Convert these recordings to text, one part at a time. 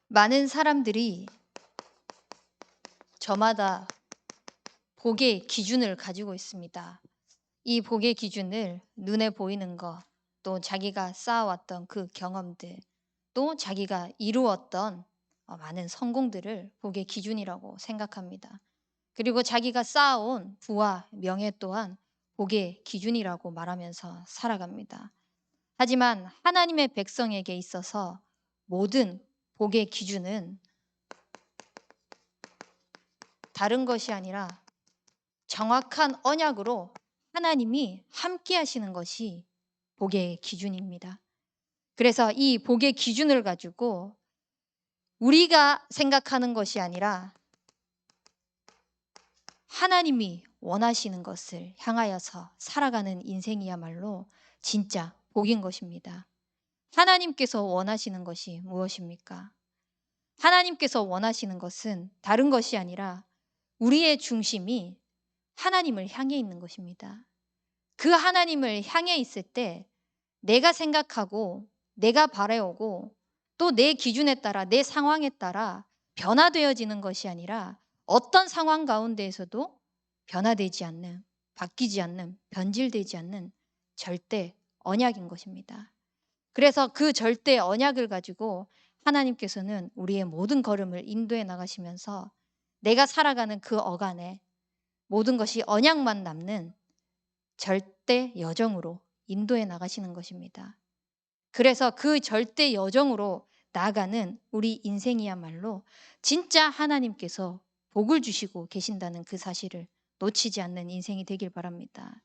많은 사람들이 저마다 복의 기준을 가지고 있습니다. 이 복의 기준을 눈에 보이는 것, 또 자기가 쌓아왔던 그 경험들, 또 자기가 이루었던 많은 성공들을 복의 기준이라고 생각합니다. 그리고 자기가 쌓아온 부와 명예 또한 복의 기준이라고 말하면서 살아갑니다. 하지만 하나님의 백성에게 있어서 모든 복의 기준은 다른 것이 아니라 정확한 언약으로 하나님이 함께 하시는 것이 복의 기준입니다. 그래서 이 복의 기준을 가지고 우리가 생각하는 것이 아니라 하나님이 원하시는 것을 향하여서 살아가는 인생이야말로 진짜 복인 것입니다. 하나님께서 원하시는 것이 무엇입니까? 하나님께서 원하시는 것은 다른 것이 아니라 우리의 중심이 하나님을 향해 있는 것입니다. 그 하나님을 향해 있을 때 내가 생각하고 내가 바라오고 또 내 기준에 따라 내 상황에 따라 변화되어지는 것이 아니라 어떤 상황 가운데에서도 변화되지 않는, 바뀌지 않는, 변질되지 않는 절대 언약인 것입니다. 그래서 그 절대 언약을 가지고 하나님께서는 우리의 모든 걸음을 인도해 나가시면서 내가 살아가는 그 어간에 모든 것이 언약만 남는 절대 여정으로 인도해 나가시는 것입니다. 그래서 그 절대 여정으로 나아가는 우리 인생이야말로 진짜 하나님께서 복을 주시고 계신다는 그 사실을 놓치지 않는 인생이 되길 바랍니다.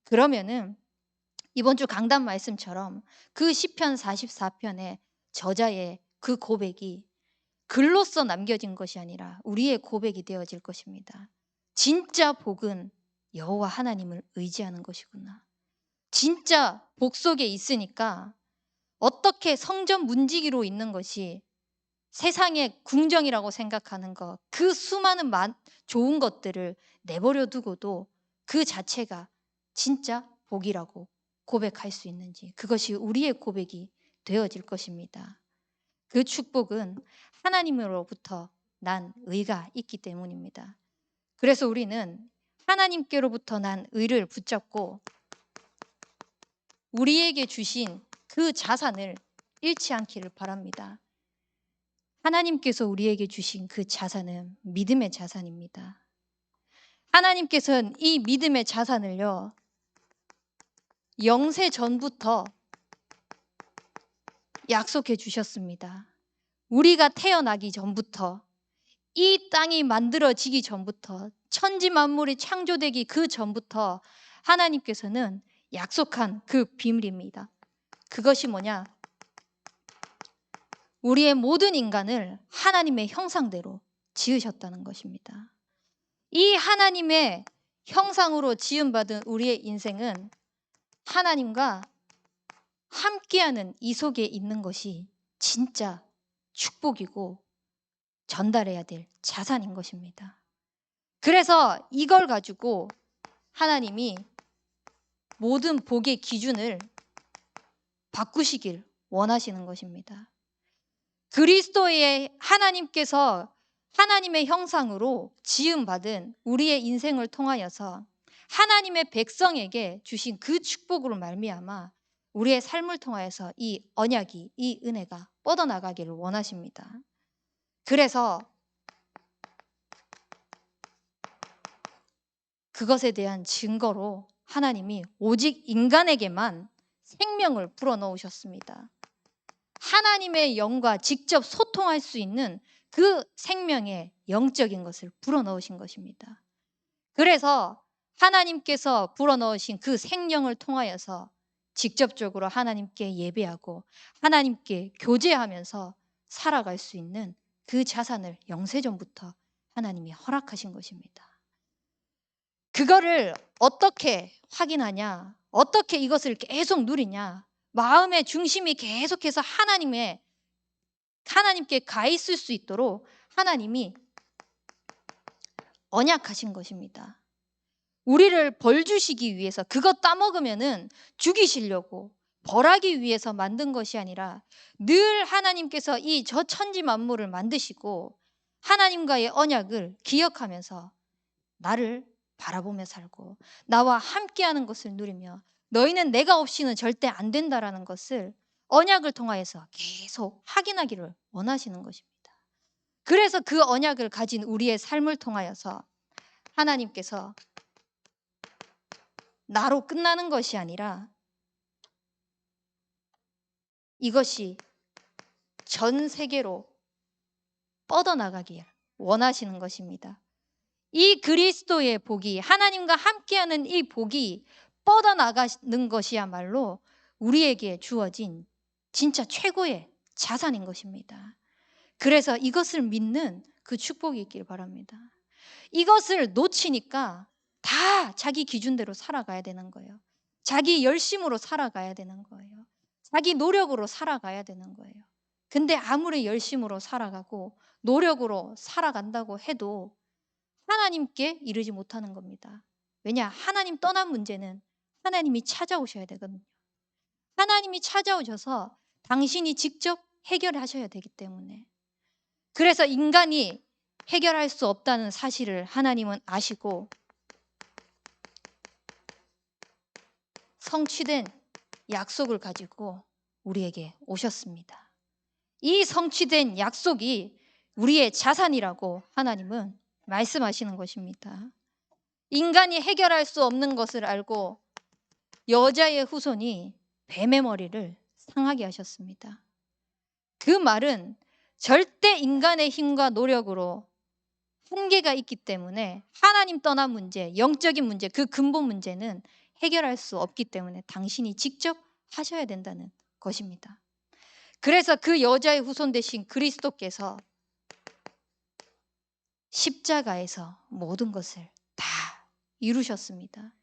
그러면은 이번 주 강단 말씀처럼 그 시편 44편의 저자의 그 고백이 글로써 남겨진 것이 아니라 우리의 고백이 되어질 것입니다. 진짜 복은 여호와 하나님을 의지하는 것이구나. 진짜 복 속에 있으니까 어떻게 성전 문지기로 있는 것이 세상의 궁정이라고 생각하는 것, 그 수많은 좋은 것들을 내버려 두고도 그 자체가 진짜 복이라고 고백할 수 있는지, 그것이 우리의 고백이 되어질 것입니다. 그 축복은 하나님으로부터 난 의가 있기 때문입니다. 그래서 우리는 하나님께로부터 난 의를 붙잡고 우리에게 주신 그 자산을 잃지 않기를 바랍니다. 하나님께서 우리에게 주신 그 자산은 믿음의 자산입니다. 하나님께서는 이 믿음의 자산을요, 영세 전부터 약속해 주셨습니다. 우리가 태어나기 전부터, 이 땅이 만들어지기 전부터, 천지 만물이 창조되기 그 전부터 하나님께서는 약속한 그 비밀입니다. 그것이 뭐냐? 우리의 모든 인간을 하나님의 형상대로 지으셨다는 것입니다. 이 하나님의 형상으로 지음받은 우리의 인생은 하나님과 함께하는 이 속에 있는 것이 진짜 축복이고 전달해야 될 자산인 것입니다. 그래서 이걸 가지고 하나님이 모든 복의 기준을 바꾸시길 원하시는 것입니다. 그리스도의 하나님께서 하나님의 형상으로 지음받은 우리의 인생을 통하여서 하나님의 백성에게 주신 그 축복으로 말미암아 우리의 삶을 통하여서 이 언약이, 이 은혜가 뻗어나가기를 원하십니다. 그래서 그것에 대한 증거로 하나님이 오직 인간에게만 생명을 불어넣으셨습니다. 하나님의 영과 직접 소통할 수 있는 그 생명의 영적인 것을 불어넣으신 것입니다. 그래서 하나님께서 불어넣으신 그 생명을 통하여서 직접적으로 하나님께 예배하고 하나님께 교제하면서 살아갈 수 있는 그 자산을 영세전부터 하나님이 허락하신 것입니다. 그거를 어떻게 확인하냐? 어떻게 이것을 계속 누리냐? 마음의 중심이 계속해서 하나님께 가 있을 수 있도록 하나님이 언약하신 것입니다. 우리를 벌 주시기 위해서 그것 따먹으면은 죽이시려고 벌하기 위해서 만든 것이 아니라 늘 하나님께서 이 저 천지 만물을 만드시고 하나님과의 언약을 기억하면서 나를 바라보며 살고 나와 함께하는 것을 누리며 너희는 내가 없이는 절대 안 된다라는 것을 언약을 통하여서 계속 확인하기를 원하시는 것입니다. 그래서 그 언약을 가진 우리의 삶을 통하여서 하나님께서 나로 끝나는 것이 아니라 이것이 전 세계로 뻗어나가길 원하시는 것입니다. 이 그리스도의 복이, 하나님과 함께하는 이 복이 뻗어나가는 것이야말로 우리에게 주어진 진짜 최고의 자산인 것입니다. 그래서 이것을 믿는 그 축복이 있길 바랍니다. 이것을 놓치니까 다 자기 기준대로 살아가야 되는 거예요. 자기 열심으로 살아가야 되는 거예요. 자기 노력으로 살아가야 되는 거예요. 근데 아무리 열심으로 살아가고 노력으로 살아간다고 해도 하나님께 이르지 못하는 겁니다. 왜냐? 하나님 떠난 문제는 하나님이 찾아오셔야 되거든요. 하나님이 찾아오셔서 당신이 직접 해결하셔야 되기 때문에. 그래서 인간이 해결할 수 없다는 사실을 하나님은 아시고 성취된 약속을 가지고 우리에게 오셨습니다. 이 성취된 약속이 우리의 자산이라고 하나님은 말씀하시는 것입니다. 인간이 해결할 수 없는 것을 알고 여자의 후손이 뱀의 머리를 상하게 하셨습니다. 그 말은 절대 인간의 힘과 노력으로 한계가 있기 때문에 하나님 떠난 문제, 영적인 문제, 그 근본 문제는 해결할 수 없기 때문에 당신이 직접 하셔야 된다는 것입니다. 그래서 그 여자의 후손 되신 그리스도께서 십자가에서 모든 것을 다 이루셨습니다.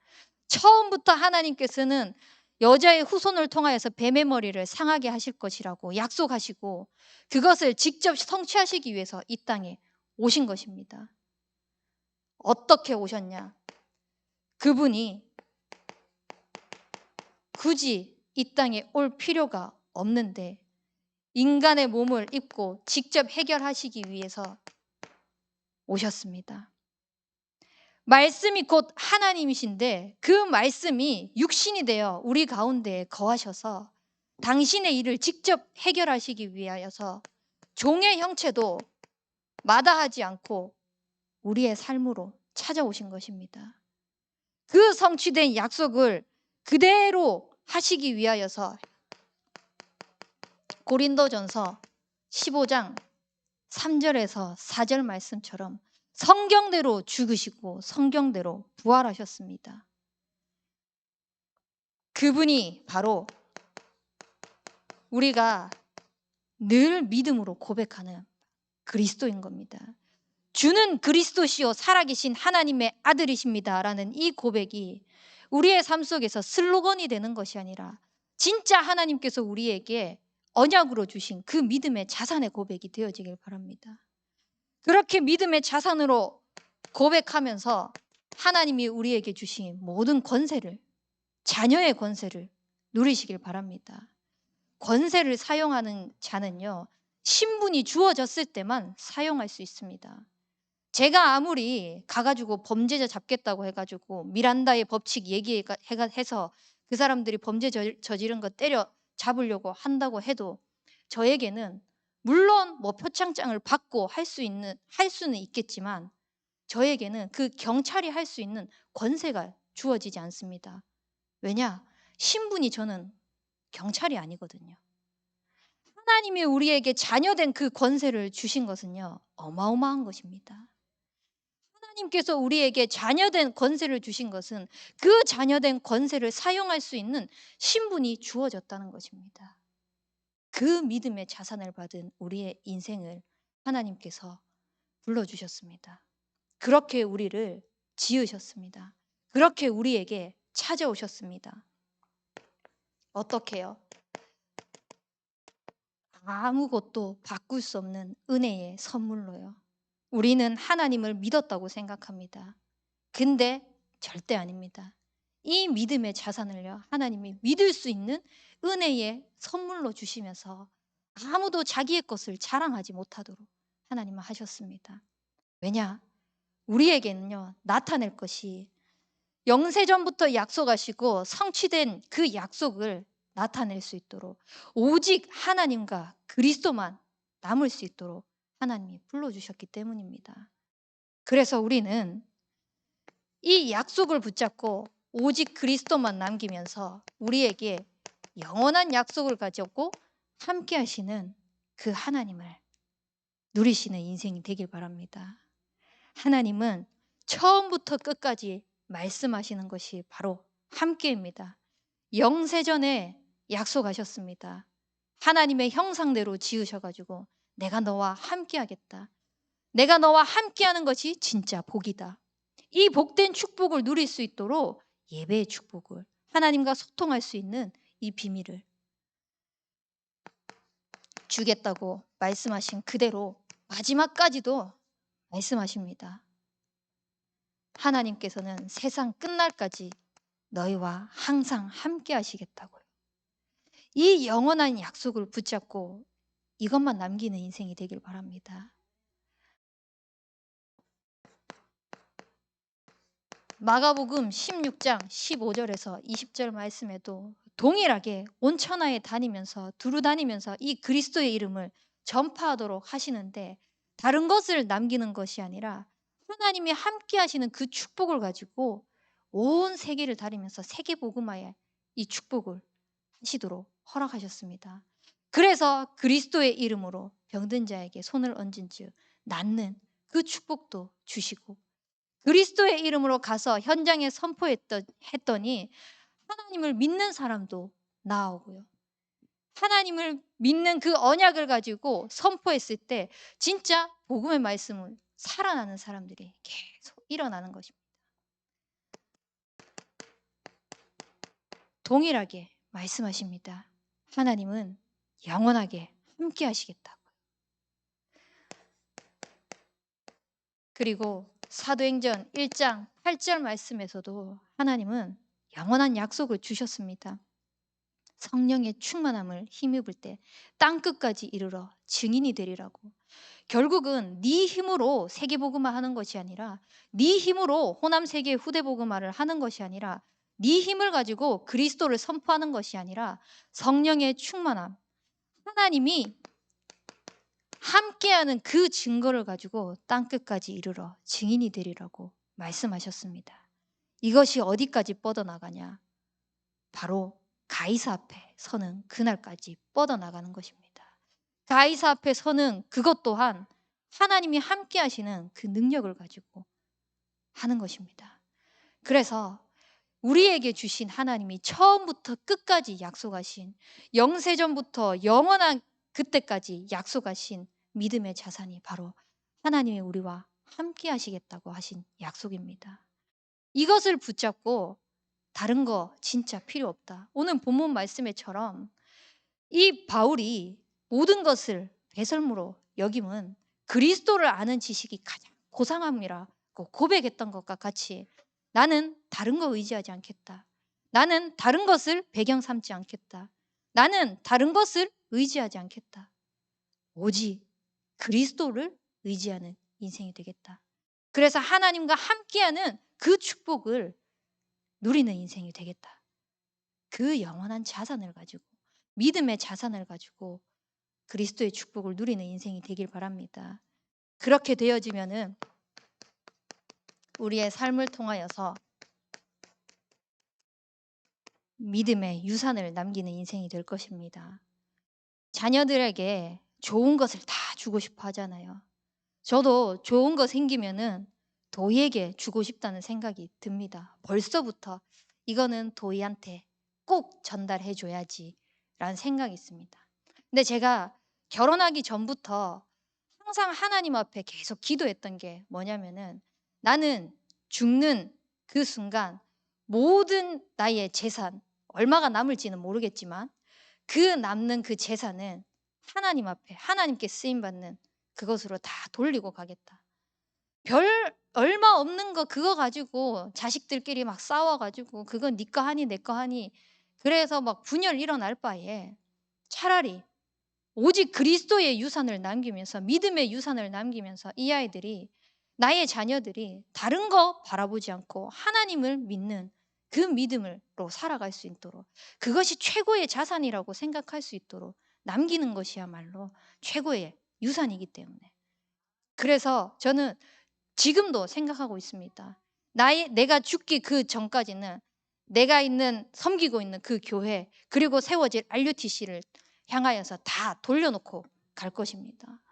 처음부터 하나님께서는 여자의 후손을 통하여서 뱀의 머리를 상하게 하실 것이라고 약속하시고 그것을 직접 성취하시기 위해서 이 땅에 오신 것입니다. 어떻게 오셨냐? 그분이 굳이 이 땅에 올 필요가 없는데 인간의 몸을 입고 직접 해결하시기 위해서 오셨습니다. 말씀이 곧 하나님이신데 그 말씀이 육신이 되어 우리 가운데 거하셔서 당신의 일을 직접 해결하시기 위하여서 종의 형체도 마다하지 않고 우리의 삶으로 찾아오신 것입니다. 그 성취된 약속을 그대로 하시기 위하여서 고린도전서 15장 3절에서 4절 말씀처럼 성경대로 죽으시고 성경대로 부활하셨습니다. 그분이 바로 우리가 늘 믿음으로 고백하는 그리스도인 겁니다. 주는 그리스도시요 살아계신 하나님의 아들이십니다 라는 이 고백이 우리의 삶 속에서 슬로건이 되는 것이 아니라 진짜 하나님께서 우리에게 언약으로 주신 그 믿음의 자산의 고백이 되어지길 바랍니다. 그렇게 믿음의 자산으로 고백하면서 하나님이 우리에게 주신 모든 권세를, 자녀의 권세를 누리시길 바랍니다. 권세를 사용하는 자는요, 신분이 주어졌을 때만 사용할 수 있습니다. 제가 아무리 가가지고 범죄자 잡겠다고 해가지고 미란다의 법칙 얘기해서 그 사람들이 범죄 저지른 거 때려 잡으려고 한다고 해도 저에게는 물론 뭐 표창장을 받고 할 수는 있겠지만 저에게는 그 경찰이 할 수 있는 권세가 주어지지 않습니다. 왜냐? 신분이 저는 경찰이 아니거든요. 하나님이 우리에게 자녀된 그 권세를 주신 것은요, 어마어마한 것입니다. 하나님께서 우리에게 자녀된 권세를 주신 것은 그 자녀된 권세를 사용할 수 있는 신분이 주어졌다는 것입니다. 그 믿음의 자산을 받은 우리의 인생을 하나님께서 불러주셨습니다. 그렇게 우리를 지으셨습니다. 그렇게 우리에게 찾아오셨습니다. 어떻게요? 아무것도 바꿀 수 없는 은혜의 선물로요. 우리는 하나님을 믿었다고 생각합니다. 근데 절대 아닙니다. 이 믿음의 자산을요, 하나님이 믿을 수 있는 은혜의 선물로 주시면서 아무도 자기의 것을 자랑하지 못하도록 하나님은 하셨습니다. 왜냐? 우리에게는요, 나타낼 것이 영세전부터 약속하시고 성취된 그 약속을 나타낼 수 있도록 오직 하나님과 그리스도만 남을 수 있도록 하나님이 불러주셨기 때문입니다. 그래서 우리는 이 약속을 붙잡고 오직 그리스도만 남기면서 우리에게 영원한 약속을 가졌고 함께 하시는 그 하나님을 누리시는 인생이 되길 바랍니다. 하나님은 처음부터 끝까지 말씀하시는 것이 바로 함께입니다. 영세전에 약속하셨습니다. 하나님의 형상대로 지으셔가지고 내가 너와 함께하겠다. 내가 너와 함께하는 것이 진짜 복이다. 이 복된 축복을 누릴 수 있도록 예배의 축복을, 하나님과 소통할 수 있는 이 비밀을 주겠다고 말씀하신 그대로 마지막까지도 말씀하십니다. 하나님께서는 세상 끝날까지 너희와 항상 함께 하시겠다고요. 이 영원한 약속을 붙잡고 이것만 남기는 인생이 되길 바랍니다. 마가복음 16장 15절에서 20절 말씀에도 동일하게 온 천하에 다니면서 두루 다니면서 이 그리스도의 이름을 전파하도록 하시는데 다른 것을 남기는 것이 아니라 하나님이 함께 하시는 그 축복을 가지고 온 세계를 다니면서 세계복음화의 이 축복을 하시도록 허락하셨습니다. 그래서 그리스도의 이름으로 병든 자에게 손을 얹은 즉 낫는 그 축복도 주시고 그리스도의 이름으로 가서 현장에 선포했더니 하나님을 믿는 사람도 나오고요. 하나님을 믿는 그 언약을 가지고 선포했을 때 진짜 복음의 말씀을 살아나는 사람들이 계속 일어나는 것입니다. 동일하게 말씀하십니다. 하나님은 영원하게 함께 하시겠다고요. 그리고 사도행전 1장 8절 말씀에서도 하나님은 영원한 약속을 주셨습니다. 성령의 충만함을 힘입을 때 땅끝까지 이르러 증인이 되리라고. 결국은 네 힘으로 세계복음화 하는 것이 아니라 네 힘으로 호남세계 후대복음화를 하는 것이 아니라 네 힘을 가지고 그리스도를 선포하는 것이 아니라 성령의 충만함, 하나님이 함께하는 그 증거를 가지고 땅끝까지 이르러 증인이 되리라고 말씀하셨습니다. 이것이 어디까지 뻗어나가냐? 바로 가이사 앞에 서는 그날까지 뻗어나가는 것입니다. 가이사 앞에 서는 그것 또한 하나님이 함께 하시는 그 능력을 가지고 하는 것입니다. 그래서 우리에게 주신 하나님이 처음부터 끝까지 약속하신 영세전부터 영원한 그때까지 약속하신 믿음의 자산이 바로 하나님이 우리와 함께 하시겠다고 하신 약속입니다. 이것을 붙잡고 다른 거 진짜 필요 없다. 오늘 본문 말씀에처럼 이 바울이 모든 것을 배설물로 여김은 그리스도를 아는 지식이 가장 고상함이라고 고백했던 것과 같이 나는 다른 거 의지하지 않겠다. 나는 다른 것을 배경 삼지 않겠다. 나는 다른 것을 의지하지 않겠다. 오직 그리스도를 의지하는 인생이 되겠다. 그래서 하나님과 함께하는 그 축복을 누리는 인생이 되겠다. 그 영원한 자산을 가지고 믿음의 자산을 가지고 그리스도의 축복을 누리는 인생이 되길 바랍니다. 그렇게 되어지면은 우리의 삶을 통하여서 믿음의 유산을 남기는 인생이 될 것입니다. 자녀들에게 좋은 것을 다 주고 싶어 하잖아요. 저도 좋은 거 생기면은 도희에게 주고 싶다는 생각이 듭니다. 벌써부터 이거는 도희한테 꼭 전달해 줘야지 라는 생각이 있습니다. 근데 제가 결혼하기 전부터 항상 하나님 앞에 계속 기도했던 게 뭐냐면은 나는 죽는 그 순간 모든 나의 재산, 얼마가 남을지는 모르겠지만 그 남는 그 재산은 하나님 앞에 하나님께 쓰임받는 그것으로 다 돌리고 가겠다. 별 얼마 없는 거 그거 가지고 자식들끼리 막 싸워 가지고 그건 네 거 하니 내 거 하니 그래서 막 분열 일어날 바에 차라리 오직 그리스도의 유산을 남기면서 믿음의 유산을 남기면서 이 아이들이 나의 자녀들이 다른 거 바라보지 않고 하나님을 믿는 그 믿음으로 살아갈 수 있도록 그것이 최고의 자산이라고 생각할 수 있도록 남기는 것이야말로 최고의 유산이기 때문에 그래서 저는 지금도 생각하고 있습니다. 내가 죽기 그 전까지는 내가 섬기고 있는 그 교회 그리고 세워질 RUTC를 향하여서 다 돌려놓고 갈 것입니다.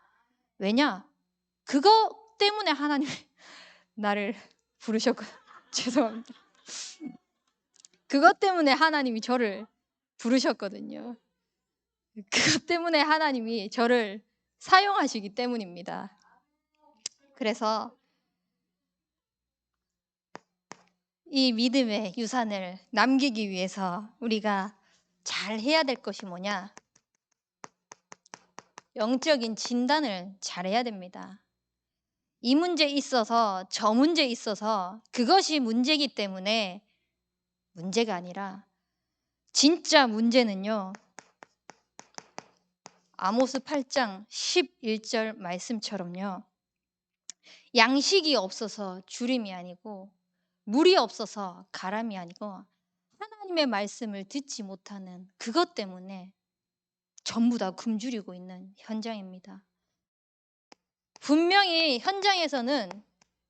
왜냐? 그거 때문에 하나님이 나를 부르셨고 죄송합니다. 그것 때문에 하나님이 저를 부르셨거든요. 그것 때문에 하나님이 저를 사용하시기 때문입니다. 그래서 이 믿음의 유산을 남기기 위해서 우리가 잘 해야 될 것이 뭐냐? 영적인 진단을 잘해야 됩니다. 이 문제에 있어서 저 문제에 있어서 그것이 문제이기 때문에 문제가 아니라 진짜 문제는요. 아모스 8장 11절 말씀처럼요. 양식이 없어서 주림이 아니고 물이 없어서 가람이 아니고 하나님의 말씀을 듣지 못하는 그것 때문에 전부 다 굶주리고 있는 현장입니다. 분명히 현장에서는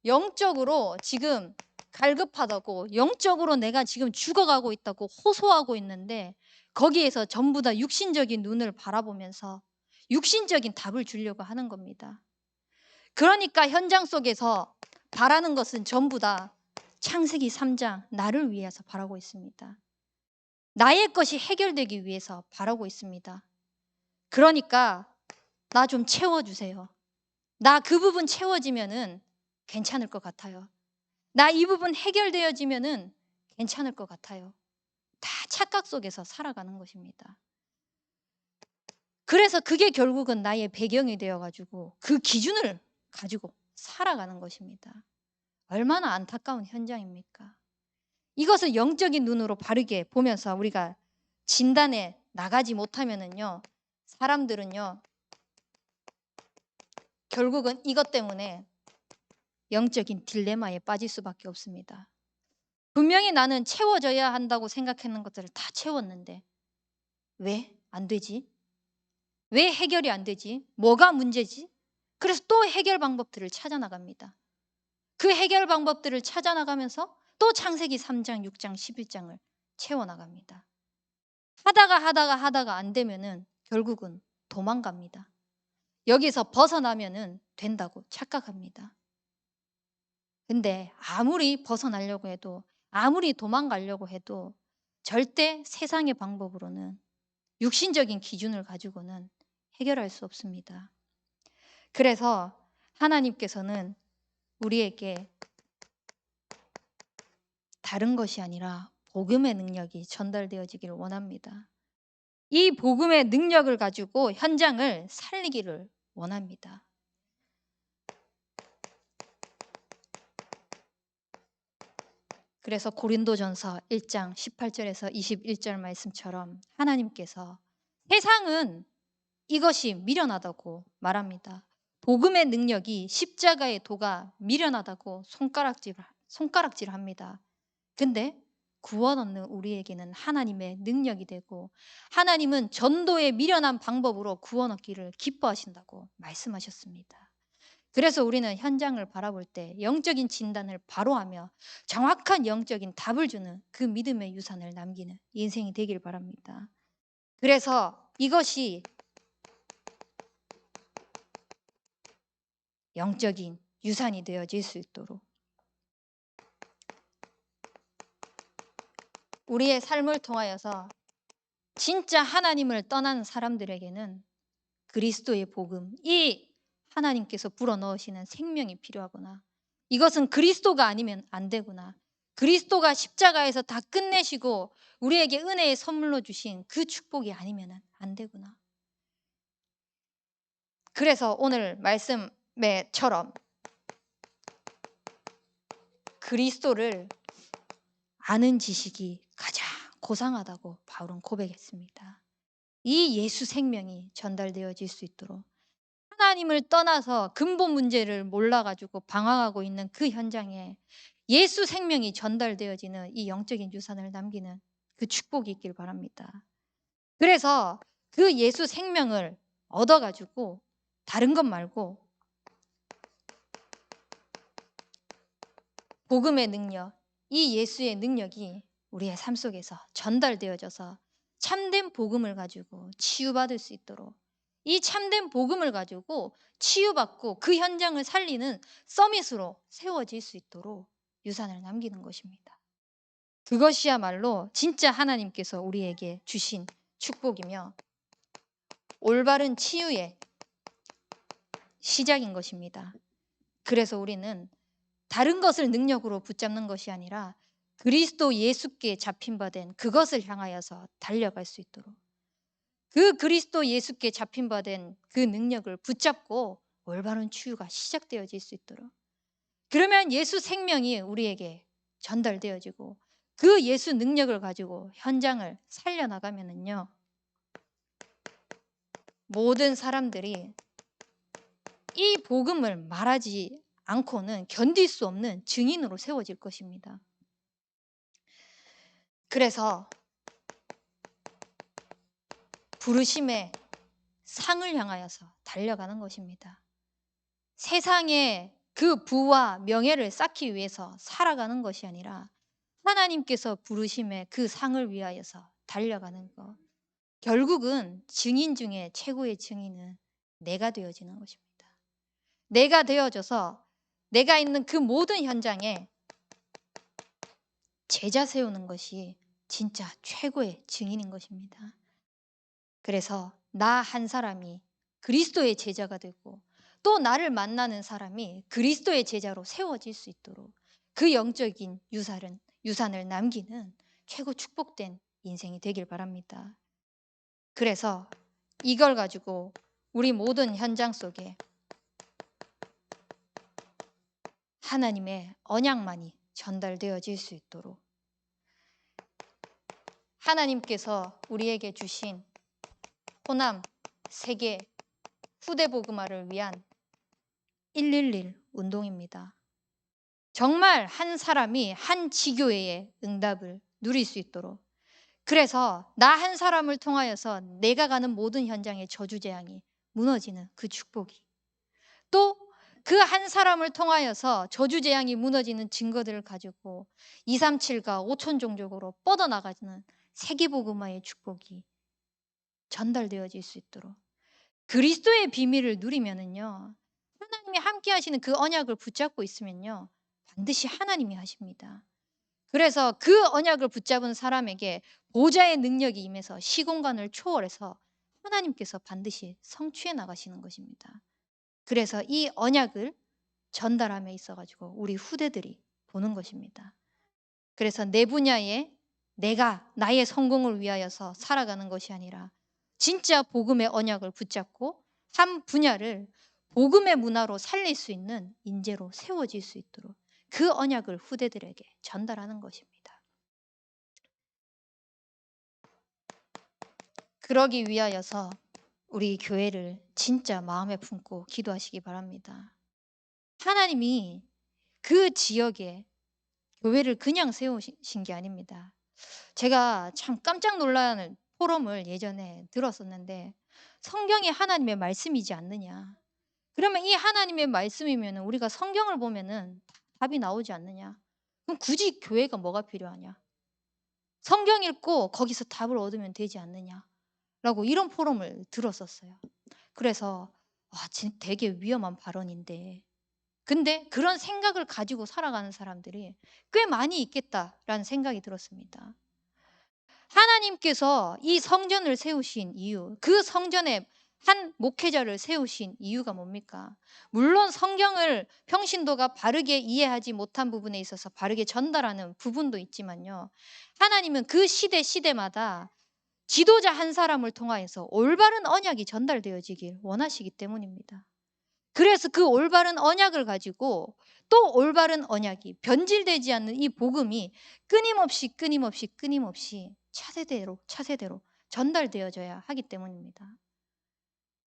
영적으로 지금 갈급하다고 영적으로 내가 지금 죽어가고 있다고 호소하고 있는데 거기에서 전부 다 육신적인 눈을 바라보면서 육신적인 답을 주려고 하는 겁니다. 그러니까 현장 속에서 바라는 것은 전부 다 창세기 3장 나를 위해서 바라고 있습니다. 나의 것이 해결되기 위해서 바라고 있습니다. 그러니까 나 좀 채워주세요. 나 그 부분 채워지면은 괜찮을 것 같아요. 나 이 부분 해결되어지면은 괜찮을 것 같아요. 다 착각 속에서 살아가는 것입니다. 그래서 그게 결국은 나의 배경이 되어가지고 그 기준을 가지고 살아가는 것입니다. 얼마나 안타까운 현장입니까? 이것을 영적인 눈으로 바르게 보면서 우리가 진단에 나가지 못하면은요, 사람들은요, 결국은 이것 때문에 영적인 딜레마에 빠질 수밖에 없습니다. 분명히 나는 채워져야 한다고 생각하는 것들을 다 채웠는데 왜 안 되지? 왜 해결이 안 되지? 뭐가 문제지? 그래서 또 해결 방법들을 찾아 나갑니다. 그 해결 방법들을 찾아 나가면서 또 창세기 3장, 6장, 11장을 채워 나갑니다. 하다가 안 되면은 결국은 도망갑니다. 여기서 벗어나면은 된다고 착각합니다. 근데 아무리 벗어나려고 해도 아무리 도망가려고 해도 절대 세상의 방법으로는 육신적인 기준을 가지고는 해결할 수 없습니다. 그래서 하나님께서는 우리에게 다른 것이 아니라 복음의 능력이 전달되어지기를 원합니다. 이 복음의 능력을 가지고 현장을 살리기를 원합니다. 그래서 고린도전서 1장 18절에서 21절 말씀처럼 하나님께서 세상은 이것이 미련하다고 말합니다. 복음의 능력이 십자가의 도가 미련하다고 손가락질합니다. 근데 구원 얻는 우리에게는 하나님의 능력이 되고 하나님은 전도의 미련한 방법으로 구원 얻기를 기뻐하신다고 말씀하셨습니다. 그래서 우리는 현장을 바라볼 때 영적인 진단을 바로 하며 정확한 영적인 답을 주는 그 믿음의 유산을 남기는 인생이 되길 바랍니다. 그래서 이것이 영적인 유산이 되어질 수 있도록 우리의 삶을 통하여서 진짜 하나님을 떠난 사람들에게는 그리스도의 복음, 이 하나님께서 불어넣으시는 생명이 필요하구나. 이것은 그리스도가 아니면 안 되구나. 그리스도가 십자가에서 다 끝내시고 우리에게 은혜의 선물로 주신 그 축복이 아니면 안 되구나. 그래서 오늘 말씀에처럼 그리스도를 아는 지식이 가장 고상하다고 바울은 고백했습니다. 이 예수 생명이 전달되어질 수 있도록 하나님을 떠나서 근본 문제를 몰라가지고 방황하고 있는 그 현장에 예수 생명이 전달되어지는 이 영적인 유산을 남기는 그 축복이 있길 바랍니다. 그래서 그 예수 생명을 얻어가지고 다른 것 말고 복음의 능력, 이 예수의 능력이 우리의 삶 속에서 전달되어져서 참된 복음을 가지고 치유받을 수 있도록, 이 참된 복음을 가지고 치유받고 그 현장을 살리는 서밋으로 세워질 수 있도록 유산을 남기는 것입니다. 그것이야말로 진짜 하나님께서 우리에게 주신 축복이며 올바른 치유의 시작인 것입니다. 그래서 우리는 다른 것을 능력으로 붙잡는 것이 아니라 그리스도 예수께 잡힌 바 된 그것을 향하여서 달려갈 수 있도록, 그 그리스도 예수께 잡힌 바 된 그 능력을 붙잡고 올바른 치유가 시작되어질 수 있도록, 그러면 예수 생명이 우리에게 전달되어지고 그 예수 능력을 가지고 현장을 살려나가면은요, 모든 사람들이 이 복음을 말하지 않고는 견딜 수 없는 증인으로 세워질 것입니다. 그래서 부르심의 상을 향하여서 달려가는 것입니다. 세상에 그 부와 명예를 쌓기 위해서 살아가는 것이 아니라 하나님께서 부르심의 그 상을 위하여서 달려가는 것. 결국은 증인 중에 최고의 증인은 내가 되어지는 것입니다. 내가 되어져서 내가 있는 그 모든 현장에 제자 세우는 것이 진짜 최고의 증인인 것입니다. 그래서 나 한 사람이 그리스도의 제자가 되고 또 나를 만나는 사람이 그리스도의 제자로 세워질 수 있도록 그 영적인 유산을 남기는 최고 축복된 인생이 되길 바랍니다. 그래서 이걸 가지고 우리 모든 현장 속에 하나님의 언약만이 전달되어질 수 있도록 하나님께서 우리에게 주신 호남 세계 후대 복음화를 위한 111 운동입니다. 정말 한 사람이 한 지교회의 응답을 누릴 수 있도록, 그래서 나 한 사람을 통하여서 내가 가는 모든 현장의 저주재앙이 무너지는 그 축복이, 또 그 한 사람을 통하여서 저주재앙이 무너지는 증거들을 가지고 237가 5천 종족으로 뻗어나가는 세계복음화의 축복이 전달되어질 수 있도록 그리스도의 비밀을 누리면은요, 하나님이 함께 하시는 그 언약을 붙잡고 있으면요, 반드시 하나님이 하십니다. 그래서 그 언약을 붙잡은 사람에게 보좌의 능력이 임해서 시공간을 초월해서 하나님께서 반드시 성취해 나가시는 것입니다. 그래서 이 언약을 전달함에 있어가지고 우리 후대들이 보는 것입니다. 그래서 내 분야에 내가 나의 성공을 위하여서 살아가는 것이 아니라 진짜 복음의 언약을 붙잡고 한 분야를 복음의 문화로 살릴 수 있는 인재로 세워질 수 있도록 그 언약을 후대들에게 전달하는 것입니다. 그러기 위하여서 우리 교회를 진짜 마음에 품고 기도하시기 바랍니다. 하나님이 그 지역에 교회를 그냥 세우신 게 아닙니다. 제가 참 깜짝 놀라는 포럼을 예전에 들었었는데, 성경이 하나님의 말씀이지 않느냐, 그러면 이 하나님의 말씀이면 우리가 성경을 보면은 답이 나오지 않느냐, 그럼 굳이 교회가 뭐가 필요하냐, 성경 읽고 거기서 답을 얻으면 되지 않느냐 라고 이런 포럼을 들었었어요. 그래서 되게 위험한 발언인데, 근데 그런 생각을 가지고 살아가는 사람들이 꽤 많이 있겠다라는 생각이 들었습니다. 하나님께서 이 성전을 세우신 이유, 그 성전에 한 목회자를 세우신 이유가 뭡니까? 물론 성경을 평신도가 바르게 이해하지 못한 부분에 있어서 바르게 전달하는 부분도 있지만요, 하나님은 그 시대마다 지도자 한 사람을 통하여서 올바른 언약이 전달되어지길 원하시기 때문입니다. 그래서 그 올바른 언약을 가지고 또 올바른 언약이 변질되지 않는 이 복음이 끊임없이 차세대로 전달되어져야 하기 때문입니다.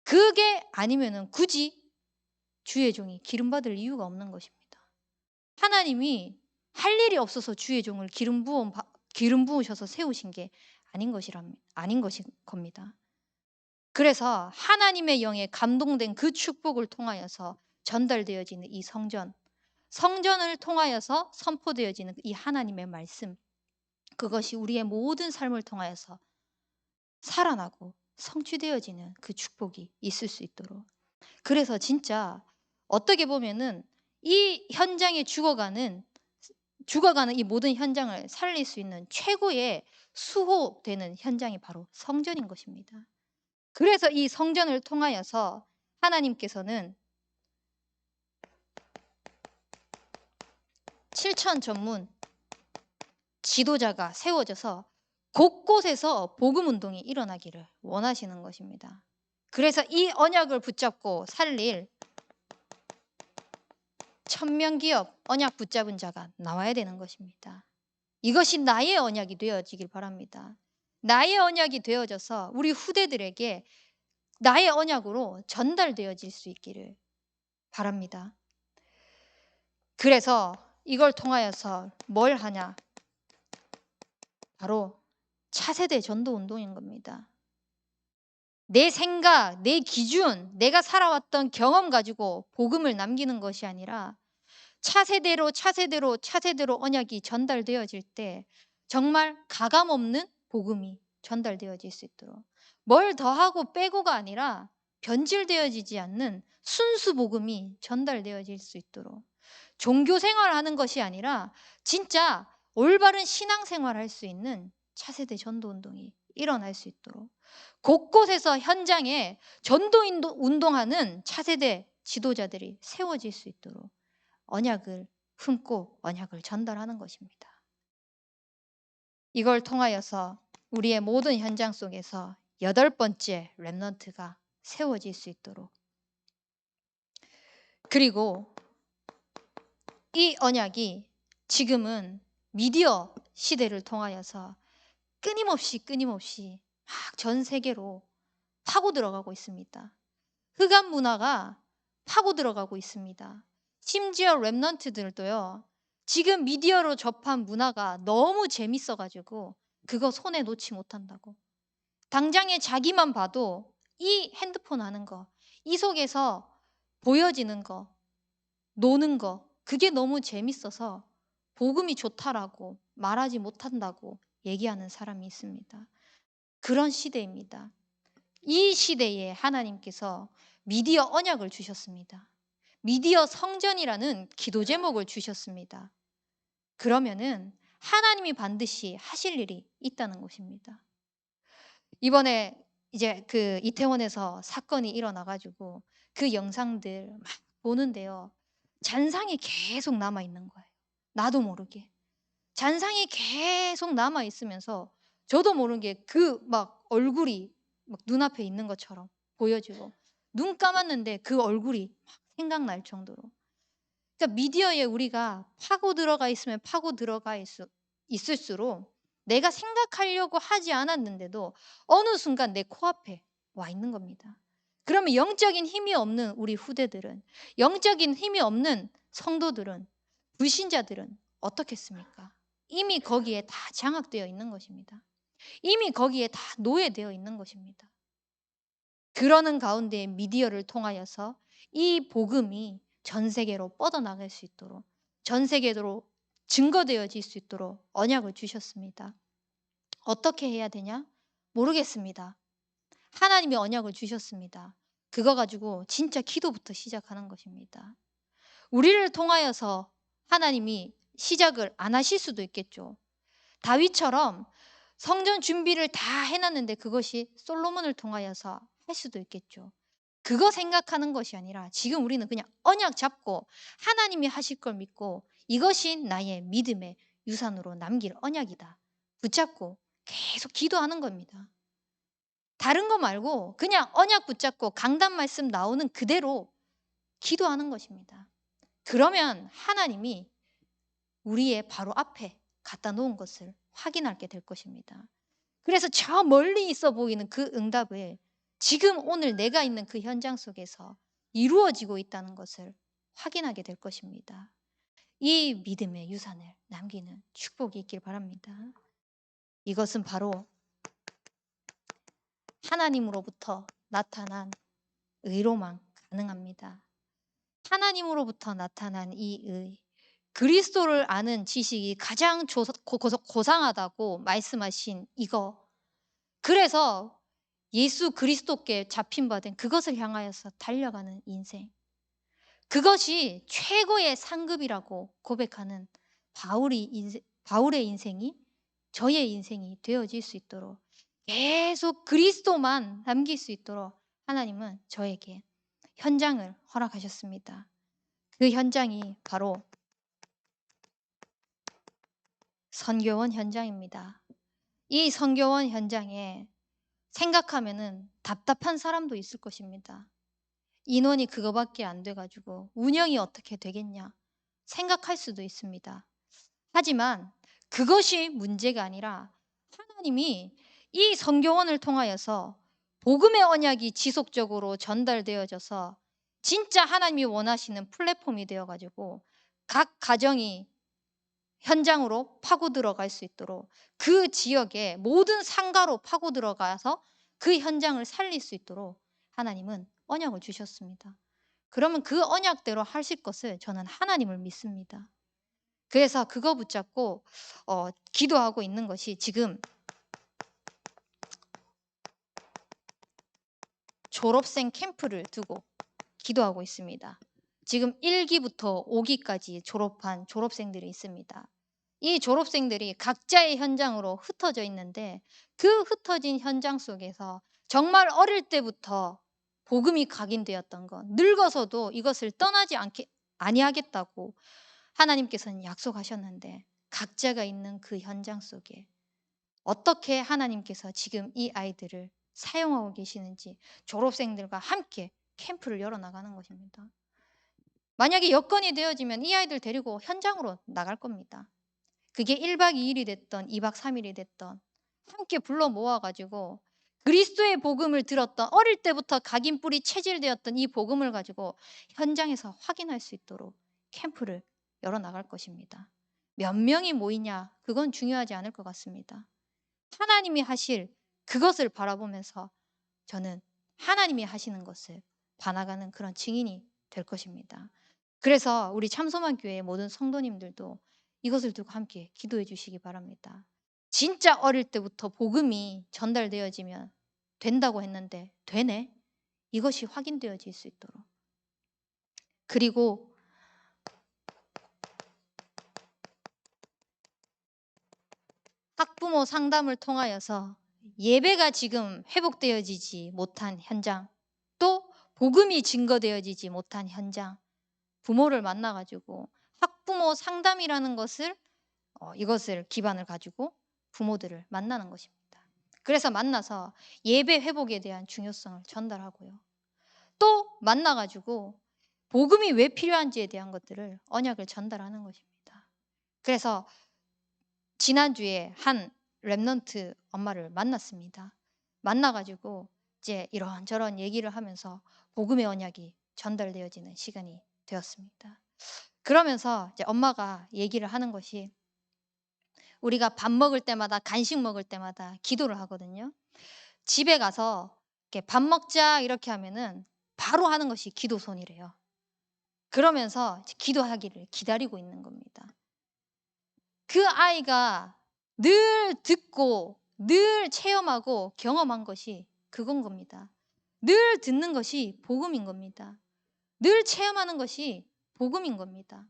그게 아니면은 굳이 주의 종이 기름 받을 이유가 없는 것입니다. 하나님이 할 일이 없어서 주의 종을 기름 부으셔서 세우신 게 아닌 것인 겁니다. 그래서 하나님의 영에 감동된 그 축복을 통하여서 전달되어지는 이 성전을 통하여서 선포되어지는 이 하나님의 말씀, 그것이 우리의 모든 삶을 통하여서 살아나고 성취되어지는 그 축복이 있을 수 있도록. 그래서 진짜 어떻게 보면은 이 현장에 죽어가는 이 모든 현장을 살릴 수 있는 최고의 수호되는 현장이 바로 성전인 것입니다. 그래서 이 성전을 통하여서 하나님께서는 7천 전문 지도자가 세워져서 곳곳에서 복음 운동이 일어나기를 원하시는 것입니다. 그래서 이 언약을 붙잡고 살릴 천명기업 언약 붙잡은 자가 나와야 되는 것입니다. 이것이 나의 언약이 되어지길 바랍니다. 나의 언약이 되어져서 우리 후대들에게 나의 언약으로 전달되어질 수 있기를 바랍니다. 그래서 이걸 통하여서 뭘 하냐? 바로 차세대 전도 운동인 겁니다. 내 생각, 내 기준, 내가 살아왔던 경험 가지고 복음을 남기는 것이 아니라 차세대로 언약이 전달되어질 때 정말 가감 없는 복음이 전달되어질 수 있도록, 뭘 더하고 빼고가 아니라 변질되어지지 않는 순수 복음이 전달되어질 수 있도록, 종교 생활하는 것이 아니라 진짜 올바른 신앙 생활할 수 있는 차세대 전도 운동이 일어날 수 있도록, 곳곳에서 현장에 전도 운동하는 차세대 지도자들이 세워질 수 있도록 언약을 품고 언약을 전달하는 것입니다. 이걸 통하여서 우리의 모든 현장 속에서 8번째 렘넌트가 세워질 수 있도록, 그리고 이 언약이 지금은 미디어 시대를 통하여서 끊임없이 막 전 세계로 파고 들어가고 있습니다. 흑암 문화가 파고 들어가고 있습니다. 심지어 렘넌트들도요, 지금 미디어로 접한 문화가 너무 재밌어가지고 그거 손에 놓지 못한다고. 당장에 자기만 봐도 이 핸드폰 하는 거, 이 속에서 보여지는 거, 노는 거, 그게 너무 재밌어서 복음이 좋다라고 말하지 못한다고 얘기하는 사람이 있습니다. 그런 시대입니다. 이 시대에 하나님께서 미디어 언약을 주셨습니다. 미디어 성전이라는 기도 제목을 주셨습니다. 그러면은 하나님이 반드시 하실 일이 있다는 것입니다. 이번에 이제 그 이태원에서 사건이 일어나가지고 그 영상들 막 보는데요, 잔상이 계속 남아 있는 거예요. 나도 모르게 잔상이 계속 남아 있으면서 저도 모르게 그 막 얼굴이 막 눈앞에 있는 것처럼 보여지고, 눈 감았는데 그 얼굴이 막 생각날 정도로. 그러니까 미디어에 우리가 파고 들어가 있으면 파고 들어가 있을수록 내가 생각하려고 하지 않았는데도 어느 순간 내 코앞에 와 있는 겁니다. 그러면 영적인 힘이 없는 우리 후대들은, 영적인 힘이 없는 성도들은, 불신자들은 어떻겠습니까? 이미 거기에 다 장악되어 있는 것입니다. 이미 거기에 다 노예되어 있는 것입니다. 그러는 가운데 미디어를 통하여서 이 복음이 전 세계로 뻗어나갈 수 있도록, 전 세계로 증거되어질 수 있도록 언약을 주셨습니다. 어떻게 해야 되냐? 모르겠습니다. 하나님이 언약을 주셨습니다. 그거 가지고 진짜 기도부터 시작하는 것입니다. 우리를 통하여서 하나님이 시작을 안 하실 수도 있겠죠. 다윗처럼 성전 준비를 다 해놨는데 그것이 솔로몬을 통하여서 할 수도 있겠죠. 그거 생각하는 것이 아니라 지금 우리는 그냥 언약 잡고 하나님이 하실 걸 믿고 이것이 나의 믿음의 유산으로 남길 언약이다 붙잡고 계속 기도하는 겁니다. 다른 거 말고 그냥 언약 붙잡고 강단 말씀 나오는 그대로 기도하는 것입니다. 그러면 하나님이 우리의 바로 앞에 갖다 놓은 것을 확인하게 될 것입니다. 그래서 저 멀리 있어 보이는 그 응답을 지금 오늘 내가 있는 그 현장 속에서 이루어지고 있다는 것을 확인하게 될 것입니다. 이 믿음의 유산을 남기는 축복이 있길 바랍니다. 이것은 바로 하나님으로부터 나타난 의로만 가능합니다. 하나님으로부터 나타난 이 의, 그리스도를 아는 지식이 가장 고상하다고 말씀하신 이거, 그래서 예수 그리스도께 잡힌 바 된 그것을 향하여서 달려가는 인생, 그것이 최고의 상급이라고 고백하는 바울의 인생이 저의 인생이 되어질 수 있도록, 계속 그리스도만 남길 수 있도록 하나님은 저에게 현장을 허락하셨습니다. 그 현장이 바로 선교원 현장입니다. 이 선교원 현장에 생각하면은 답답한 사람도 있을 것입니다. 인원이 그거밖에 안 돼가지고 운영이 어떻게 되겠냐 생각할 수도 있습니다. 하지만 그것이 문제가 아니라 하나님이 이 선교원을 통하여서 복음의 언약이 지속적으로 전달되어져서 진짜 하나님이 원하시는 플랫폼이 되어가지고 각 가정이 현장으로 파고 들어갈 수 있도록, 그 지역의 모든 상가로 파고 들어가서 그 현장을 살릴 수 있도록 하나님은 언약을 주셨습니다. 그러면 그 언약대로 하실 것을 저는 하나님을 믿습니다. 그래서 그거 붙잡고 기도하고 있는 것이 지금 졸업생 캠프를 두고 기도하고 있습니다. 지금 1기부터 5기까지 졸업한 졸업생들이 있습니다. 이 졸업생들이 각자의 현장으로 흩어져 있는데 그 흩어진 현장 속에서 정말 어릴 때부터 복음이 각인되었던 것, 늙어서도 이것을 떠나지 아니하겠다고 하나님께서는 약속하셨는데, 각자가 있는 그 현장 속에 어떻게 하나님께서 지금 이 아이들을 사용하고 계시는지 졸업생들과 함께 캠프를 열어나가는 것입니다. 만약에 여건이 되어지면 이 아이들 데리고 현장으로 나갈 겁니다. 그게 1박 2일이 됐던 2박 3일이 됐던 함께 불러 모아가지고 그리스도의 복음을 들었던, 어릴 때부터 각인 뿌리 체질되었던 이 복음을 가지고 현장에서 확인할 수 있도록 캠프를 열어나갈 것입니다. 몇 명이 모이냐 그건 중요하지 않을 것 같습니다. 하나님이 하실 그것을 바라보면서 저는 하나님이 하시는 것을 봐나가는 그런 증인이 될 것입니다. 그래서 우리 참소만 교회의 모든 성도님들도 이것을 두고 함께 기도해 주시기 바랍니다. 진짜 어릴 때부터 복음이 전달되어지면 된다고 했는데 되네? 이것이 확인되어질 수 있도록. 그리고 학부모 상담을 통하여서 예배가 지금 회복되어지지 못한 현장, 또 복음이 증거되어지지 못한 현장, 부모를 만나가지고 학부모 상담이라는 것을 이것을 기반을 가지고 부모들을 만나는 것입니다. 그래서 만나서 예배 회복에 대한 중요성을 전달하고요. 또 만나가지고 복음이 왜 필요한지에 대한 것들을 언약을 전달하는 것입니다. 그래서 지난주에 한 랩넌트 엄마를 만났습니다. 만나가지고 이제 이런저런 얘기를 하면서 복음의 언약이 전달되어지는 시간이 되었습니다. 그러면서 이제 엄마가 얘기를 하는 것이, 우리가 밥 먹을 때마다, 간식 먹을 때마다 기도를 하거든요. 집에 가서 이렇게 밥 먹자 이렇게 하면은 바로 하는 것이 기도손이래요. 그러면서 이제 기도하기를 기다리고 있는 겁니다. 그 아이가 늘 듣고 늘 체험하고 경험한 것이 그건 겁니다. 늘 듣는 것이 복음인 겁니다. 늘 체험하는 것이 복음인 겁니다.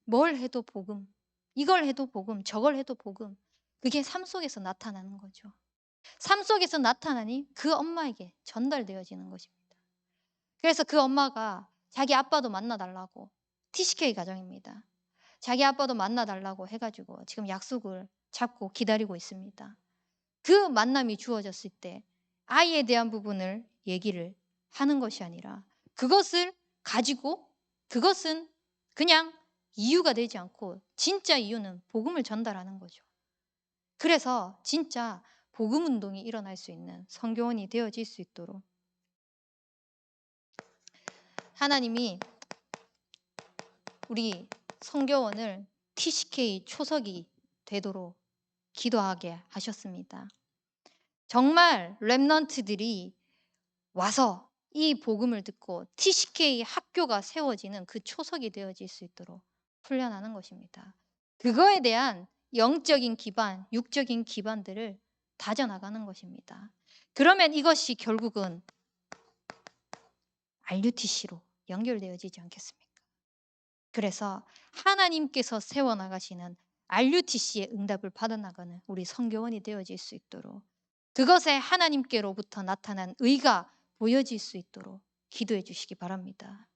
뭘 해도 복음, 이걸 해도 복음, 저걸 해도 복음. 그게 삶 속에서 나타나는 거죠. 삶 속에서 나타나니 그 엄마에게 전달되어지는 것입니다. 그래서 그 엄마가 자기 아빠도 만나달라고, TCK 가정입니다. 자기 아빠도 만나달라고 해가지고 지금 약속을 잡고 기다리고 있습니다. 그 만남이 주어졌을 때 아이에 대한 부분을 얘기를 하는 것이 아니라 그것을 가지고 그것은 그냥 이유가 되지 않고 진짜 이유는 복음을 전달하는 거죠. 그래서 진짜 복음 운동이 일어날 수 있는 성교원이 되어질 수 있도록 하나님이 우리 성교원을 TCK 초석이 되도록 기도하게 하셨습니다. 정말 렘넌트들이 와서 이 복음을 듣고 TCK 학교가 세워지는 그 초석이 되어질 수 있도록 훈련하는 것입니다. 그거에 대한 영적인 기반, 육적인 기반들을 다져나가는 것입니다. 그러면 이것이 결국은 RUTC로 연결되어지지 않겠습니까? 그래서 하나님께서 세워나가시는 RUTC의 응답을 받아나가는 우리 성교원이 되어질 수 있도록 그것에 하나님께로부터 나타난 의가 보여질 수 있도록 기도해 주시기 바랍니다.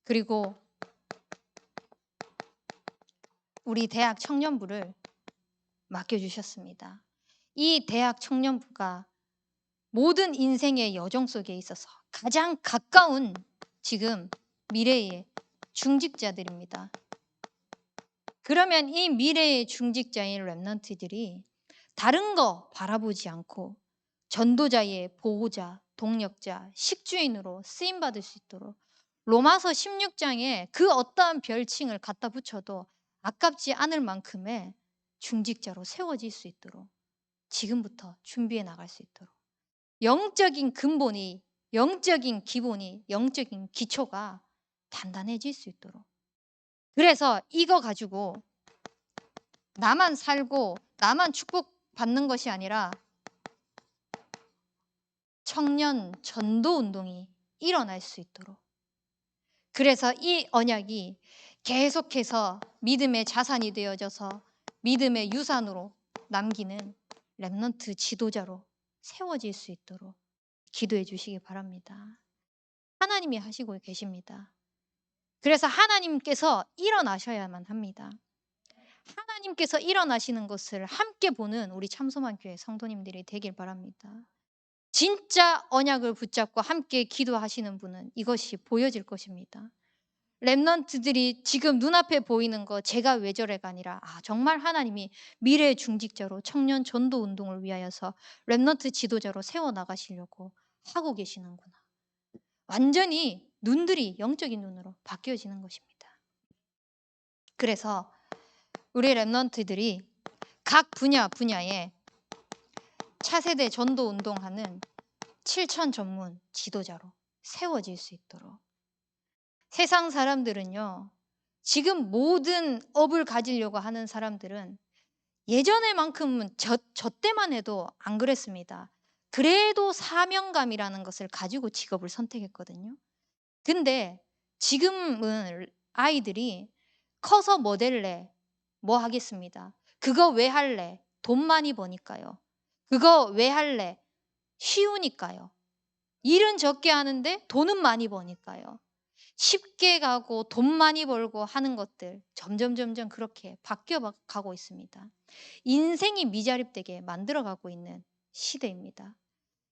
그리고 우리 대학 청년부를 맡겨주셨습니다. 이 대학 청년부가 모든 인생의 여정 속에 있어서 가장 가까운 지금 미래의 중직자들입니다. 그러면 이 미래의 중직자인 렘넌트들이 다른 거 바라보지 않고 전도자의 보호자, 동력자, 식주인으로 쓰임받을 수 있도록 로마서 16장에 그 어떠한 별칭을 갖다 붙여도 아깝지 않을 만큼의 중직자로 세워질 수 있도록 지금부터 준비해 나갈 수 있도록 영적인 근본이, 영적인 기본이, 영적인 기초가 단단해질 수 있도록 그래서 이거 가지고 나만 살고 나만 축복받는 것이 아니라 청년 전도 운동이 일어날 수 있도록 그래서 이 언약이 계속해서 믿음의 자산이 되어져서 믿음의 유산으로 남기는 렘넌트 지도자로 세워질 수 있도록 기도해 주시기 바랍니다. 하나님이 하시고 계십니다. 그래서 하나님께서 일어나셔야만 합니다. 하나님께서 일어나시는 것을 함께 보는 우리 참소만교회 성도님들이 되길 바랍니다. 진짜 언약을 붙잡고 함께 기도하시는 분은 이것이 보여질 것입니다. 렘넌트들이 지금 눈앞에 보이는 거 제가 왜 저래가 아니라 정말 하나님이 미래의 중직자로 청년 전도 운동을 위하여서 렘넌트 지도자로 세워나가시려고 하고 계시는구나. 완전히 눈들이 영적인 눈으로 바뀌어지는 것입니다. 그래서 우리 렘넌트들이 각 분야에 차세대 전도 운동하는 7천 전문 지도자로 세워질 수 있도록 세상 사람들은요 지금 모든 업을 가지려고 하는 사람들은 예전에만큼은 저 때만 해도 안 그랬습니다. 그래도 사명감이라는 것을 가지고 직업을 선택했거든요. 근데 지금은 아이들이 커서 뭐 될래? 뭐 하겠습니다. 그거 왜 할래? 돈 많이 버니까요. 그거 왜 할래? 쉬우니까요. 일은 적게 하는데 돈은 많이 버니까요. 쉽게 가고 돈 많이 벌고 하는 것들 점점 그렇게 바뀌어 가고 있습니다. 인생이 미자립되게 만들어가고 있는 시대입니다.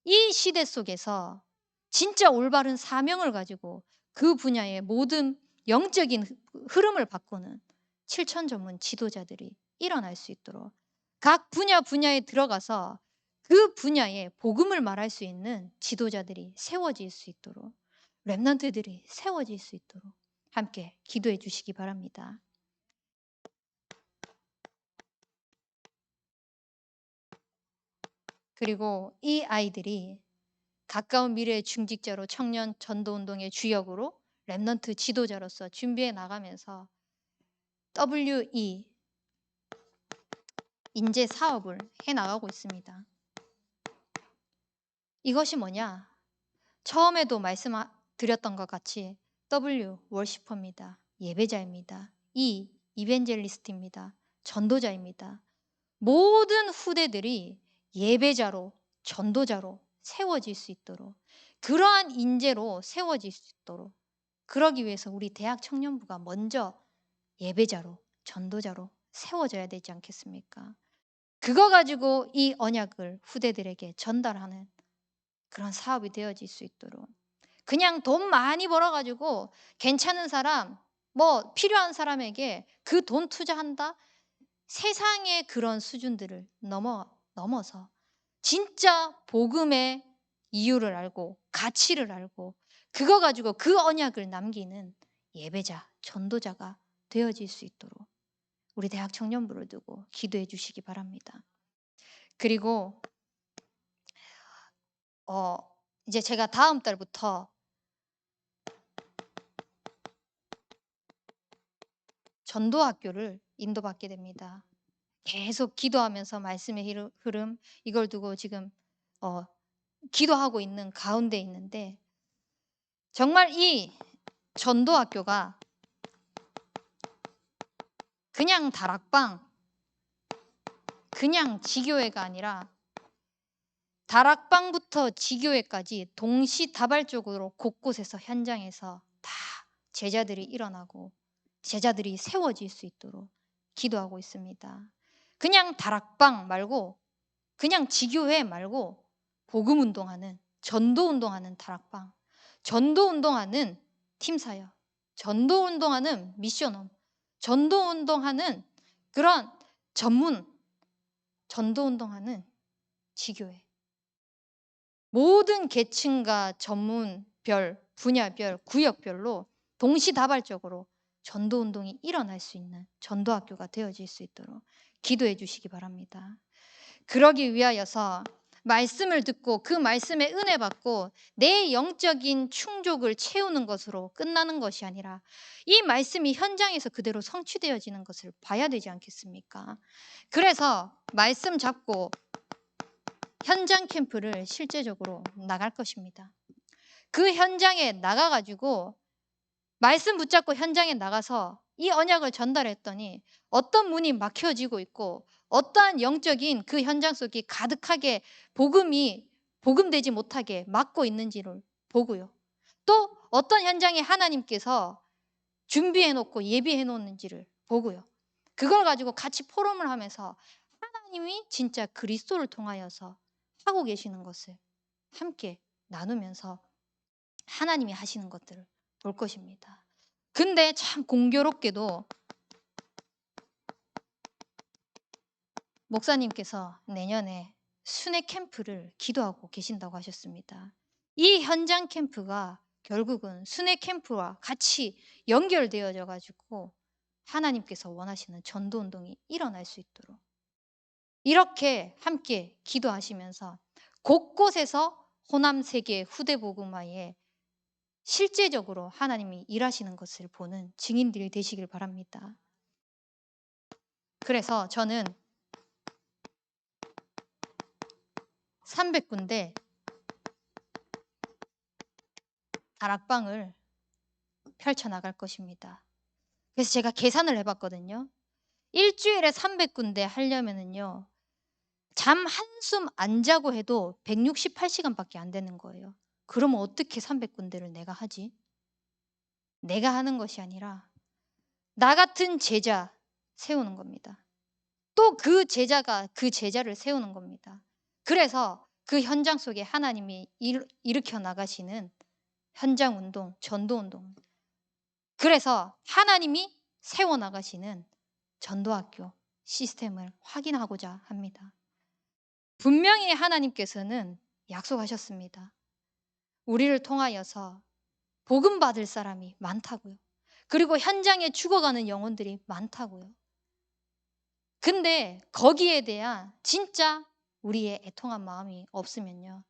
이 시대 속에서 진짜 올바른 사명을 가지고 그 분야의 모든 영적인 흐름을 바꾸는 7천 전문 지도자들이 일어날 수 있도록 각 분야에 들어가서 그 분야에 복음을 말할 수 있는 지도자들이 세워질 수 있도록 렘넌트들이 세워질 수 있도록 함께 기도해 주시기 바랍니다. 그리고 이 아이들이 가까운 미래의 중직자로 청년 전도운동의 주역으로 렘넌트 지도자로서 준비해 나가면서 WE 인재 사업을 해 나가고 있습니다. 이것이 뭐냐? 처음에도 말씀드렸던 것 같이 W 월시퍼입니다. 예배자입니다. E 이벤젤리스트입니다. 전도자입니다. 모든 후대들이 예배자로 전도자로 세워질 수 있도록 그러한 인재로 세워질 수 있도록 그러기 위해서 우리 대학 청년부가 먼저 예배자로 전도자로 세워져야 되지 않겠습니까? 그거 가지고 이 언약을 후대들에게 전달하는 그런 사업이 되어질 수 있도록 그냥 돈 많이 벌어 가지고 괜찮은 사람, 뭐 필요한 사람에게 그 돈 투자한다? 세상의 그런 수준들을 넘어서 진짜 복음의 이유를 알고 가치를 알고 그거 가지고 그 언약을 남기는 예배자, 전도자가 되어질 수 있도록 우리 대학 청년부를 두고 기도해 주시기 바랍니다. 그리고 어 이제 제가 다음 달부터 전도학교를 인도받게 됩니다. 계속 기도하면서 말씀의 흐름 이걸 두고 지금 어 기도하고 있는 가운데 있는데 정말 이 전도학교가 그냥 다락방, 그냥 지교회가 아니라 다락방부터 지교회까지 동시다발적으로 곳곳에서 현장에서 다 제자들이 일어나고 제자들이 세워질 수 있도록 기도하고 있습니다. 그냥 다락방 말고 그냥 지교회 말고 복음 운동하는 전도 운동하는 다락방, 전도 운동하는 팀사역, 전도 운동하는 미션홈, 전도 운동하는 그런 전문 전도 운동하는 지교회. 모든 계층과 전문별, 분야별, 구역별로 동시다발적으로 전도 운동이 일어날 수 있는 전도학교가 되어질 수 있도록 기도해 주시기 바랍니다. 그러기 위하여서 말씀을 듣고 그 말씀에 은혜 받고 내 영적인 충족을 채우는 것으로 끝나는 것이 아니라 이 말씀이 현장에서 그대로 성취되어지는 것을 봐야 되지 않겠습니까? 그래서 말씀 잡고 현장 캠프를 실제적으로 나갈 것입니다. 그 현장에 나가가지고 말씀 붙잡고 현장에 나가서 이 언약을 전달했더니 어떤 문이 막혀지고 있고 어떠한 영적인 그 현장 속이 가득하게 복음되지 못하게 막고 있는지를 보고요. 또 어떤 현장에 하나님께서 준비해 놓고 예비해 놓는지를 보고요. 그걸 가지고 같이 포럼을 하면서 하나님이 진짜 그리스도를 통하여서 하고 계시는 것을 함께 나누면서 하나님이 하시는 것들을 볼 것입니다. 근데 참 공교롭게도 목사님께서 내년에 순회 캠프를 기도하고 계신다고 하셨습니다. 이 현장 캠프가 결국은 순회 캠프와 같이 연결되어져 가지고 하나님께서 원하시는 전도 운동이 일어날 수 있도록 이렇게 함께 기도하시면서 곳곳에서 호남 세계 후대 복음화에 실제적으로 하나님이 일하시는 것을 보는 증인들이 되시길 바랍니다. 그래서 저는 300군데 다락방을 펼쳐나갈 것입니다. 그래서 제가 계산을 해봤거든요. 일주일에 300군데 하려면은요. 잠 한숨 안 자고 해도 168시간밖에 안 되는 거예요. 그러면 어떻게 300군데를 내가 하지? 내가 하는 것이 아니라 나 같은 제자 세우는 겁니다. 또 그 제자가 그 제자를 세우는 겁니다. 그래서 그 현장 속에 하나님이 일으켜 나가시는 현장 운동, 전도 운동. 그래서 하나님이 세워 나가시는 전도학교 시스템을 확인하고자 합니다. 분명히 하나님께서는 약속하셨습니다. 우리를 통하여서 복음 받을 사람이 많다고요. 그리고 현장에 죽어가는 영혼들이 많다고요. 근데 거기에 대한 진짜 우리의 애통한 마음이 없으면요.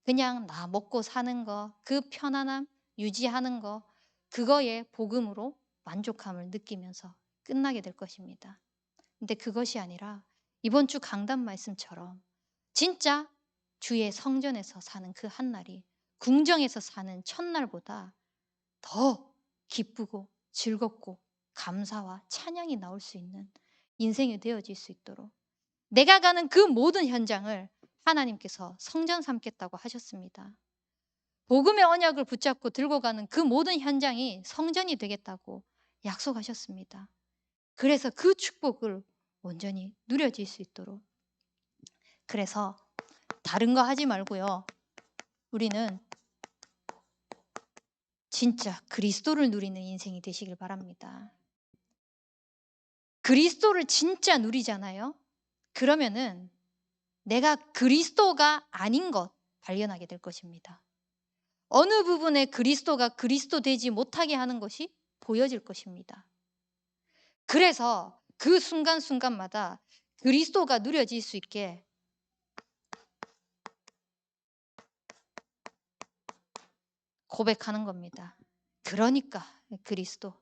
그냥 나 먹고 사는 거, 그 편안함 유지하는 거, 그거에 복음으로 만족함을 느끼면서 끝나게 될 것입니다. 근데 그것이 아니라 이번 주 강단 말씀처럼 진짜 주의 성전에서 사는 그 한날이 궁정에서 사는 첫날보다 더 기쁘고 즐겁고 감사와 찬양이 나올 수 있는 인생이 되어질 수 있도록 내가 가는 그 모든 현장을 하나님께서 성전 삼겠다고 하셨습니다. 복음의 언약을 붙잡고 들고 가는 그 모든 현장이 성전이 되겠다고 약속하셨습니다. 그래서 그 축복을 온전히 누려질 수 있도록 그래서 다른 거 하지 말고요. 우리는 진짜 그리스도를 누리는 인생이 되시길 바랍니다. 그리스도를 진짜 누리잖아요. 그러면은 내가 그리스도가 아닌 것 발견하게 될 것입니다. 어느 부분에 그리스도가 그리스도 되지 못하게 하는 것이 보여질 것입니다. 그래서 그 순간순간마다 그리스도가 누려질 수 있게 고백하는 겁니다. 그러니까 그리스도.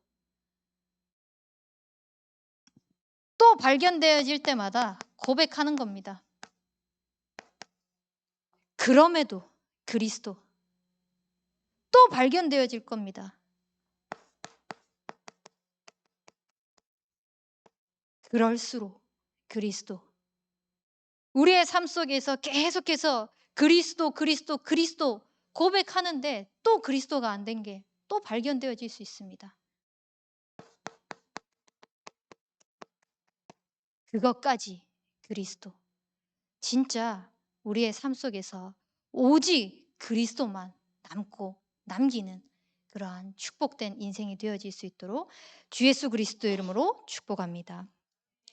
또 발견되어질 때마다 고백하는 겁니다. 그럼에도 그리스도. 또 발견되어질 겁니다. 그럴수록 그리스도. 우리의 삶 속에서 계속해서 그리스도, 그리스도, 그리스도 고백하는데 또 그리스도가 안 된 게 또 발견되어질 수 있습니다. 그것까지 그리스도. 진짜 우리의 삶 속에서 오직 그리스도만 남고 남기는 그러한 축복된 인생이 되어질 수 있도록 주 예수 그리스도의 이름으로 축복합니다.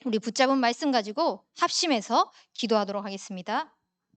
우리 붙잡은 말씀 가지고 합심해서 기도하도록 하겠습니다.